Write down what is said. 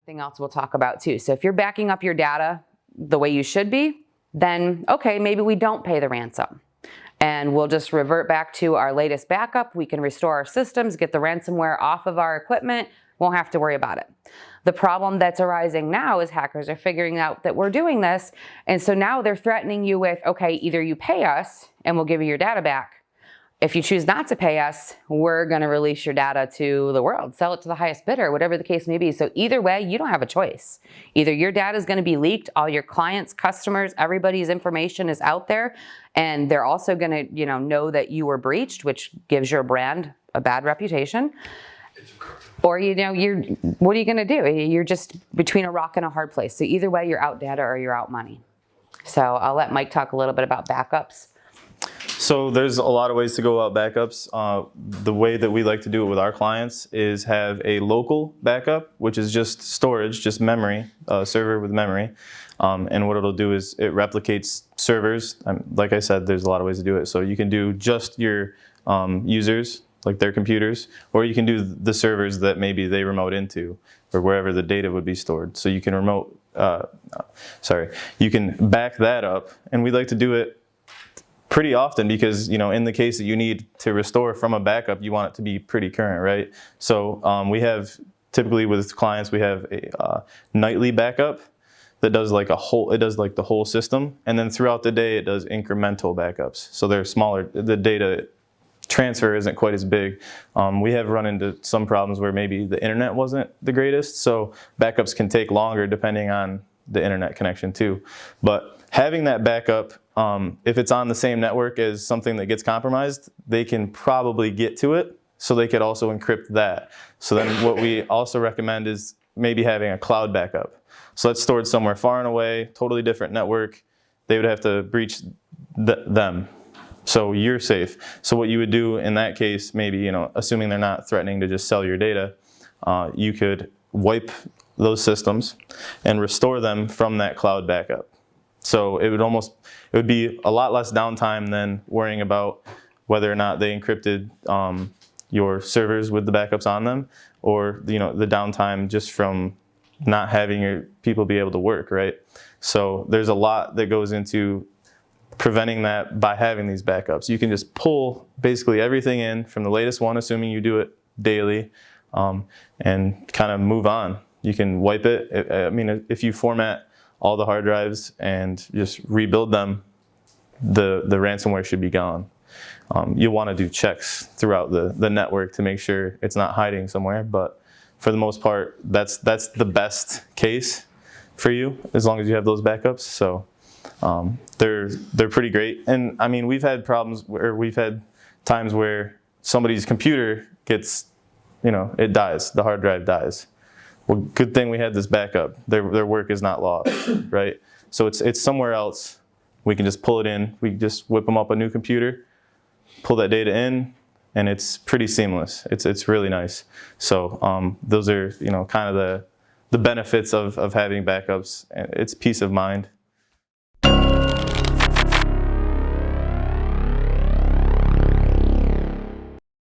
Thing else we'll talk about too. So if you're backing up your data the way you should be, then okay, maybe we don't pay the ransom and we'll just revert back to our latest backup. We can restore our systems, get the ransomware off of our equipment, won't have to worry about it. The problem that's arising now is hackers are figuring out that we're doing this, and so now they're threatening you with, okay, either you pay us and we'll give you your data back. If you choose not to pay us, we're going to release your data to the world, sell it to the highest bidder, whatever the case may be. So either way, you don't have a choice. Either your data is going to be leaked, all your clients, customers, everybody's information is out there, and they're also going to, know that you were breached, which gives your brand a bad reputation. Or, you're what are you going to do? You're just between a rock and a hard place. So either way, you're out data or you're out money. So I'll let Mike talk a little bit about backups. So there's a lot of ways to go about backups. The way that we like to do it with our clients is have a local backup, which is just storage, just memory, server with memory. And what it'll do is it replicates servers. Like I said, there's a lot of ways to do it. So you can do just your users, like their computers, or you can do the servers that maybe they remote into or wherever the data would be stored. So you can you can back that up. And we like to do it pretty often because, in the case that you need to restore from a backup, you want it to be pretty current, right? So we have, typically with clients, we have a nightly backup that does like the whole system. And then throughout the day, it does incremental backups. So they're smaller, the data transfer isn't quite as big. We have run into some problems where maybe the internet wasn't the greatest. So backups can take longer depending on the internet connection too. But having that backup, if it's on the same network as something that gets compromised, they can probably get to it, so they could also encrypt that. So then what we also recommend is maybe having a cloud backup. So that's stored somewhere far and away, totally different network. They would have to breach them. So you're safe. So what you would do in that case, maybe, assuming they're not threatening to just sell your data, you could wipe those systems and restore them from that cloud backup. So it would be a lot less downtime than worrying about whether or not they encrypted your servers with the backups on them, or the downtime just from not having your people be able to work, right? So there's a lot that goes into preventing that by having these backups. You can just pull basically everything in from the latest one, assuming you do it daily, and kind of move on. You can wipe it. If you format all the hard drives and just rebuild them, the ransomware should be gone. You'll want to do checks throughout the network to make sure it's not hiding somewhere, but for the most part, that's the best case for you, as long as you have those backups. So they're pretty great. And we've had problems where we've had times where somebody's computer gets, it dies, the hard drive dies. Well, good thing we had this backup. Their work is not lost, right? So it's somewhere else. We can just pull it in. We just whip them up a new computer, pull that data in, and it's pretty seamless. It's really nice. So those are kind of the benefits of having backups. It's peace of mind.